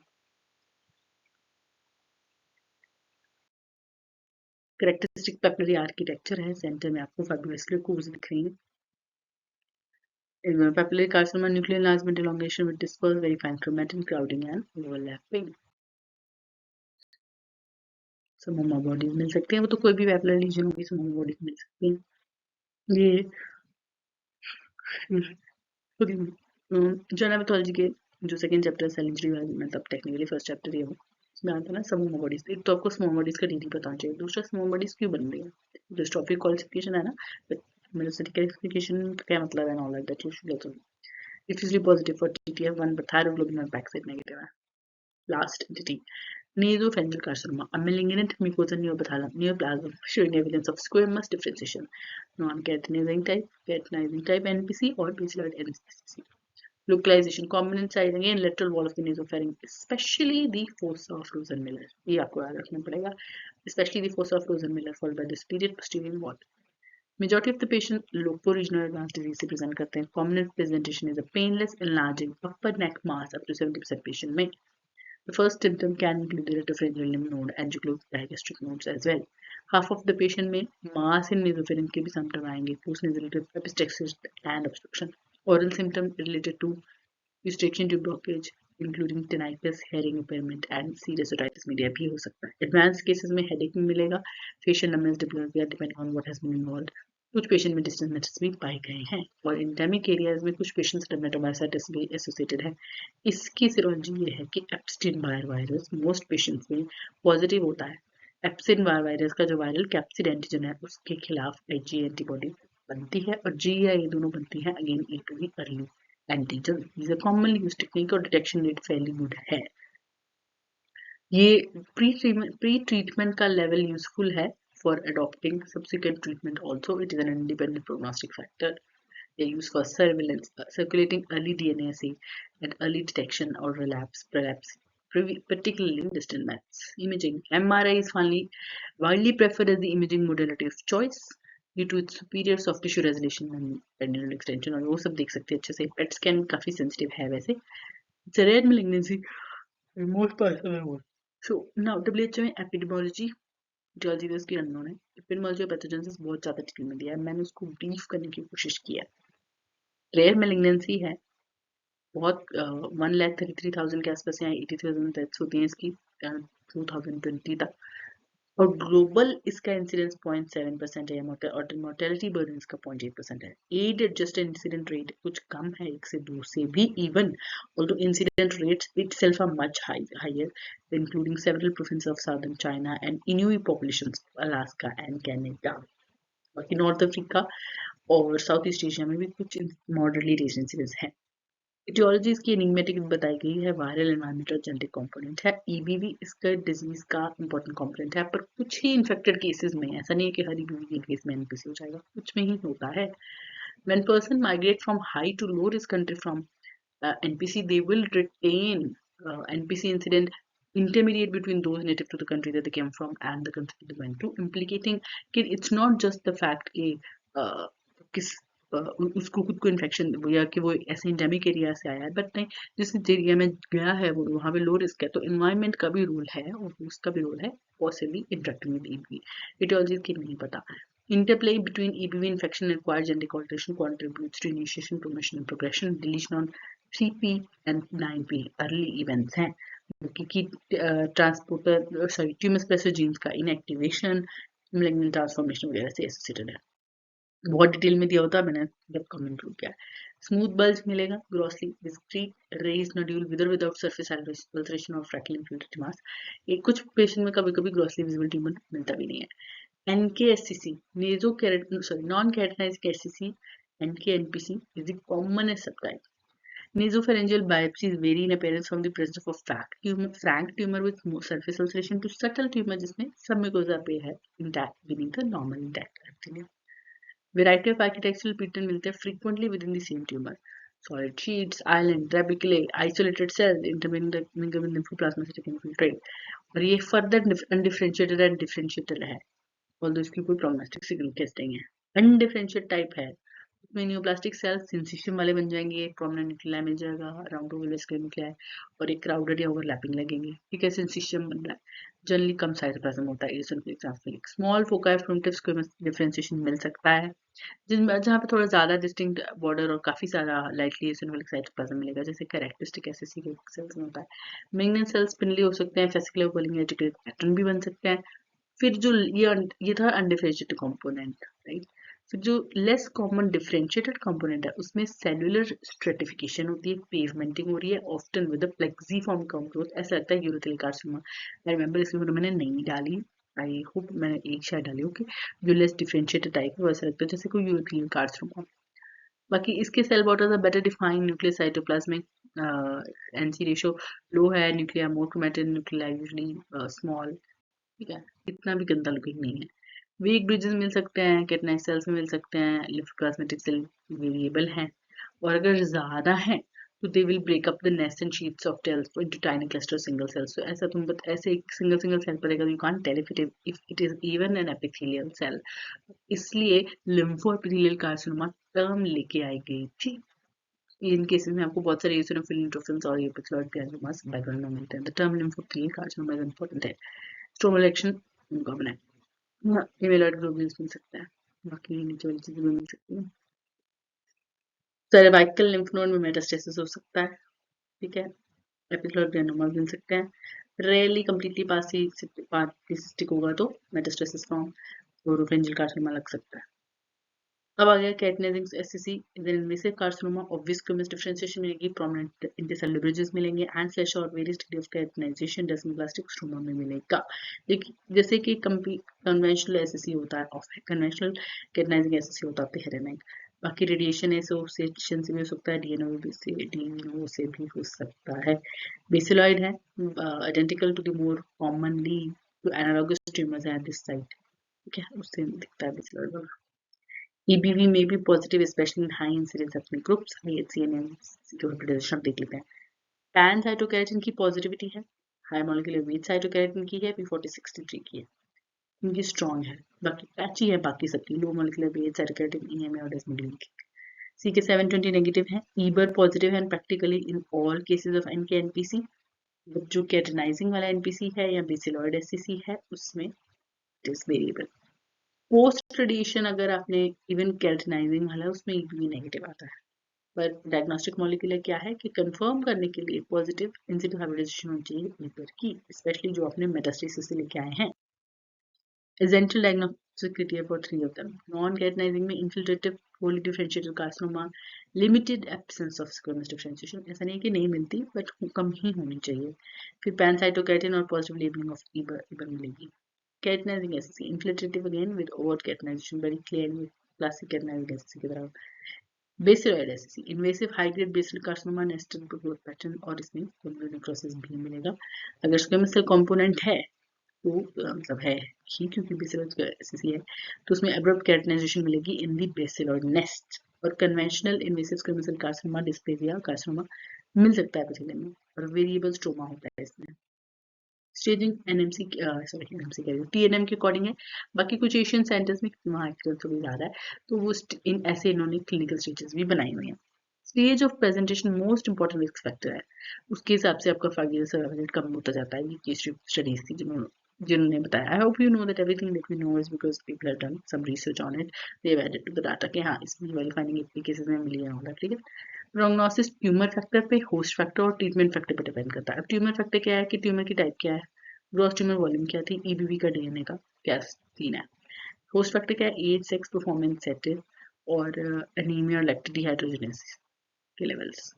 कैरेक्टरिस्टिक पेपिलरी आर्किटेक्चर है, सेंटर में आपको फाइब्रोवेस्कुलर कोर्स दिख रही है। Papillary carcinoma, nuclear enlargement, elongation with dispersed very fine chromatin, crowding and overlapping. Psammoma bodies मिल सकती है, वो तो कोई भी पेपिलर लीजन होगी समोमा बॉडीज मिल सकती है। ये जनरल पैथोलॉजी के जो सेकंड चैप्टर सेल इंजरी वाला, मतलब टेक्निकली फर्स्ट चैप्टर ये हो, इसमें आता है ना समोमा बॉडीज। एक तो आपको समोमा बॉडीज का डीडी पता चाहिए, दूसरा समोमा बॉडीज क्यों बन रही है, डिस्ट्रॉफिक क्वालिफिकेशन है ना, मेटास्टैटिक क्वालिफिकेशन का क्या मतलब है, all that you should also diffusely positive for TTF1 but thyroglobulin or Paxate negative है। Last entity, nasopharyngeal carcinoma, a malignant mucosal neoplasm showing evidence of squamous differentiation, non-keratinizing type NPC or basaloid NPC. Localization, component size again lateral wall of the nasopharynx, especially the fossa of Rosen-Miller, ये आपको याद रखना पड़ेगा, especially the fossa of Rosen-Miller followed by the superior posterior wall. Majority of the patient loco-regional advanced disease से present करते हैं. Common presentation is a painless enlarging upper neck mass up to 70% patient में. The first symptom can include the retropharyngeal lymph node and digastric nodes as well. Half of the patient में mass in nasopharynx के भी symptom आएंगे, postnasal epistaxis and obstruction. Oral symptom related to eustachian tube blockage, including tinnitus, hearing impairment and serious otitis media भी हो सकता है. Advanced cases में headache भी मिलेगा, facial numbness, diplopia depending on what has been involved. कुछ पेशेंट में डिस्टेंस भी पाए गए हैं और एंडेमिक एरियाज में कुछ पेशेंट्स डर्मेटोमाइसाइटिस भी एसोसिएटेड है। इसकी सिरोलॉजी ये है कि Epstein Barr virus most patients में पॉजिटिव होता है। एप्सिन बायर वायरस का जो वायरल कैप्सिड एंटीजन है उसके खिलाफ IgE एंटीबॉडी बनती है और GI दोनों बनती है again A2B early antigen. This are commonly used technique और डिटेक्शन रेट फेयरली गुड है। ये प्री ट्रीटमेंट का लेवल यूजफुल है for adopting subsequent treatment also. It is an independent prognostic factor. They use for surveillance, circulating early DNA assay and early detection or relapse, particularly in distant mets. Imaging. MRI is finally widely preferred as the imaging modality of choice due to its superior soft tissue resolution and pendular extension, और वो सब देख सकते हैं अच्छे से। PET scan काफी sensitive है वैसे, It's a rare malignancy in most parts of the world. So now WHO में epidemiology etiology में उसकी अननोन है. Epidemiology और pathogenesis बहुत ज़्यादा डिटेल में दिया है. मैंने उसको ब्रीफ करने की कोशिश की है. रेयर malignancy है. बहुत 1,33,000 के आसपास या 80,000 डेथ्स होती हैं इसकी 2020 तक. और ग्लोबल इसका इंसिडेंस 0.7% है और मोर्टेलिटी बर्डन इसका 0.8% है. एज एडजस्टेड इंसिडेंट रेट कुछ कम है 1 से 2 से भी even, although incident rates itself are much higher, including several provinces of southern China and Inuit populations of Alaska and Canada. बाकी नॉर्थ अफ्रीका और साउथ ईस्ट एशिया में भी कुछ मॉडरेटली रेज इंसिडेंस हैं. इटियोलॉजी इसकी एनिग्मेटिक बताई गई है. वायरल एनवायरमेंटल जेनेटिक कंपोनेंट है. ईबीवी इसका डिजीज का इंपॉर्टेंट कंपोनेंट है, पर कुछ ही इन्फेक्टेड केसेस में, ऐसा नहीं है कि हर ईबीवी के केस में एनपीसी हो जाएगा, कुछ में ही होता है. When person migrate from high to low risk country from NPC, they will retain NPC incident intermediate between those native to the country that they came from and the country they went to, implicating कि it's not just the fact कि किस उसको खुद को इन्फेक्शन या कि वो ऐसे इंडेमिक एरिया से आया है, बट नहीं, जिस एरिया में गया है वो वहाँ पे लो रिस्क है, तो इन्वायरमेंट का भी रोल है और उसका भी रोल है possibly interacting with EBV. Aetiology की नहीं पता. Interplay between EBV infection and acquired genetic alteration contributes to initiation, promotion, and progression. Deletion on 3P and 9P early events हैं, क्योंकि ट्रांसपोर्टर ट्यूमर स्पेसिफिक जीन्स का इनएक्टिवेशन malignant ट्रांसफॉर्मेशन वगैरह से एसोसिएटेड है. बहुत डिटेल में दिया होता है, मैंने जब कमेंट किया. स्मूथ बल्ज मिलेगा, grossly discrete raised nodule with और विदाउट सरफेस अल्ट्रेशन और फ्रैक्टल इन्फ्लेटेड मास. एक कुछ पेशेंट में कभी कभी ग्रॉसली विजिबल ट्यूमर मिलता भी नहीं है. NKSCC, non keratinized SCC, NKNPC is the commonest subtype. Nasopharyngeal biopsies vary in appearance from the presence of a frank tumor with surface ulceration to subtle tumor जिसमें submucosa पे है intact beneath the normal intact epithelium. Variety of architectural pattern मिलते हैं frequently within the same tumor. Solid sheets, island, trabeculae, isolated cells, intermingling with lymphoplasmacytic infiltrate. और ये further undifferentiated and differentiated है, although इसकी कोई prognostic signal टेस्टिंग है. अनडिफरेंशिएट टाइप है, उसमें न्यूप्लास्टिक सेल्स सिंसिशियम वाले बन जाएंगे, प्रोमिनेंट न्यूक्लियाई मिल जाएगा अराउंड ओवलस्कुलर न्यूक्लियाई, और एक क्राउडेड या ओवरलैपिंग लगेंगे. ठीक है, सिंसिशियम बन रहा है. जनरली कम साइटोप्लाज्म होता है, एसिम्प्लिक ट्रांसफिलिक. स्मॉल फोकाई फ्रंटिव स्क्वेमस डिफरेंशिएशन मिल सकता है, जिनमें जहाँ पे थोड़ा ज़्यादा डिस्टिंक्ट बॉर्डर और काफ़ी सारा लाइटली एसिम्प्लिक साइटोप्लाज्म मिलेगा, जैसे कैरेक्टरिस्टिक एसएससी के सेल्स में होता है. मेग्नेंट सेल्स स्पिनली हो सकते हैं, फेसिकुलर ओवलिंग रेटिकुलेट पैटर्न भी बन सकते हैं. फिर जो ये था अनडिफरेंशिएटेड कंपोनेंट, राइट. फिर जो लेस कॉमन डिफरेंशिएटेड कंपोनेंट है उसमें सेलुलर स्ट्रेटिफिकेशन होती है, पेवमेंटिंग हो रही है, often with plexiform come growth. ऐसा लगता है यूरोथेलियल कार्सिनोमा. आई रिमेंबर इसमें मैंने नहीं डाली, आई होप मैंने एक शायद डाली होगी, जो लेस डिफरेंशिएटेड टाइप है वैसा लगता है जैसे कोई यूरोथेलियल कार्सिनोमा. बाकी इसके cell borders are better defined, nuclear cytoplasmic NC ratio low है, nuclear more chromatin, nuclear usually small. ठीक है, इतना भी गंदा लुकिंग नहीं है. वीक ब्रिजेस मिल सकते हैं, केटनाइज सेल्स में मिल सकते हैं, लिम्फोप्लाज्मेटिक सेल वेरिएबल हैं, और अगर ज़्यादा हैं तो they will break up the nested sheets of cells into tiny cluster single cells. तो ऐसा तुम ऐसे एक सिंगल सेल पड़ेगा, you can't tell if it is even an epithelial cell. इसलिए लिम्फो एपिथेलियल कार्सिनोमा टर्म लेके आई गई थी. इन केसेस में आपको बहुत सारे eosinophil neutrophils और एपिथेलियल कार्सिनोमास बैकग्राउंड में मिलते हैं. The term lymphoepithelial carcinoma is important है. स्ट्रोमल एक्शन कॉमन है. हाँ, इमेलॉइड ग्लोब्यूल्स मिल सकता है, बाकी नीचे वाली चीजें भी मिल सकती हैं. सर्वाइकल लिम्फ नोड में मेटास्टेसिस हो सकता है. ठीक है, एपिथेलियल ग्रेनुलोमा मिल सकते हैं. रेयरली कंप्लीटली पासिस्टिक होगा तो मेटास्टेसिस फॉर्म ओरोफेंजियल कार्सिनोमा लग सकता है. अब आ गया keratinizing SCC is an invasive carcinoma. Obvious squamous differentiation मिलेगी, प्रोमिनेंट इंटरसेलुलर ब्रिजेस मिलेंगे, एंड फ्लैश और various degree of keratinization desmoplastic stroma में मिलेगा. जैसे कि कन्वेंशनल एससीसी होता है, ऑफ कन्वेंशनल कैटनाइजिंग एससीसी होता है हेरेनिक. बाकी रेडिएशन एसोसिएशन से भी हो सकता है, डीएनओ से भी हो सकता है. बेसिलॉइड है, identical to the more commonly to analogous tumours at this site. ठीक है, उससे दिखता है बेसिलॉइड वाला. EBV may be positive, especially in high incidence ethnic groups. IHC and MCQ देख लेते हैं. Pan cytokeratin की पॉजिटिविटी है, हाई मॉलिक्यूलर वेट साइटोकैरेटिन की है, P4063 की है. इनकी स्ट्रॉन्ग है, बाकी पैची है बाकी सबकी. Low molecular weight cytokeratin EMA और डेस्मोग्लिन की. CK720 नेगेटिव है, ईबर पॉजिटिव है and practically in all cases of NK NPC. जो केटनाइजिंग वाला एनपीसी है या बेसिलॉइड एससीसी है उसमें it is variable. Post radiation अगर आपने इवन केटनाइजिंग वाला उसमें ईबी नेगेटिव आता है, पर डायग्नोस्टिक मॉलिक्यूलर क्या है कि कंफर्म करने के लिए पॉजिटिव इन सिटू हाइब्रिडाइजेशन होनी चाहिए ईबर की, स्पेशली जो आपने मेटास्टेसिस से लेके आए हैं। Essential diagnostic criteria for 3 of them. Non-keratinizing में infiltrative poorly differentiated carcinoma, limited absence of squamous differentiation, ऐसा नहीं कि नहीं मिलती बट कम ही होनी चाहिए। फिर pancytokeratin और positive labeling of EBR मिलेगी। Keratinizing SCC, infiltrative again with overt keratinization, very clearly classic keratinizing SCC की तरह। Baseloid SCC, invasive high-grade basal carcinoma nested growth pattern और इसमें convolutional necrosis भी मिलेगा। अगर squamous cell component है तो मतलब है ही, क्योंकि बेसिलॉइड एससीसी है तो उसमें अब्रप्ट केराटिनाइजेशन मिलेगी इन दी बेसिलॉइड नेस्ट, और conventional invasive squamous cell carcinoma, dysplasia carcinoma मिल सकता है पथेलियम में, और वेरिएबल स्ट्रोमा होता है इसमें। स्टेजिंग एनएमसी एनएमसी कह रही हूँ टीएनएम के अकॉर्डिंग है, बाकी कुछ एशियन सेंटर्स में वहाँ एक्सपीरियंस थोड़ी ज़्यादा है तो वो इन ऐसे इन्होंने क्लिनिकल स्टेजेस भी बनाई हुई हैं। Stage of presentation most important risk factor है, उसके हिसाब से आपका 5 years सर्वाइवल कम होता जाता है। ये केस स्टडीज थी जिन्होंने बताया। I hope you know that everything that we know is because people have done some research on it, they have added to the data कि हाँ इसमें वाली फाइंडिंग इतने केसेस में मिली है होगा, ठीक है। प्रोग्नोसिस ट्यूमर फैक्टर पे, होस्ट फैक्टर और ट्रीटमेंट फैक्टर पे डिपेंड करता है। अब ट्यूमर फैक्टर क्या है कि ट्यूमर की टाइप क्या है, ग्रॉस ट्यूमर वॉल्यूम क्या थी, ईबीवी का डीएनए का क्या सीन है। होस्ट फैक्टर क्या है, एज, सेक्स, परफॉर्मेंस, सेटिव और एनीमिया और लैक्टिक डिहाइड्रोजनेसिस के levels.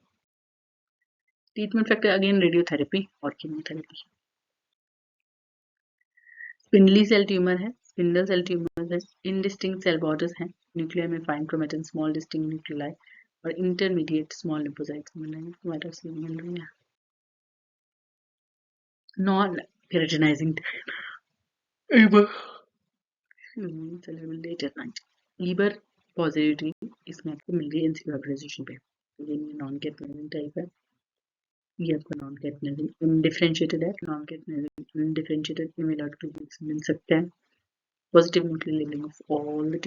Treatment factor again radiotherapy और कीमोथेरेपी। स्पिंडली सेल ट्यूमर है, स्पिंडल सेल ट्यूमर है, इनडिस्टिंक्ट सेल बॉर्डर्स हैं, न्यूक्लियर में fine chromatin, small distinct nuclei और इंटरमीडिएट स्मॉल लिम्फोसाइट्स मिल रहे हैं, क्रोमेटोसिल मिल रही है। Non keratinizing EBER late at night, EBER positivity इसमें आपको मिल रही है एनसीयू हाइब्रिडाइजेशन पे, तो ये नॉन केराटिनाइजिंग टाइप है। ये आपका नॉन केराटिनाइजिंग अनडिफरेंशिएटेड है, non keratinizing undifferentiated email output मिल सकते हैं। Positive nuclear labeling of all the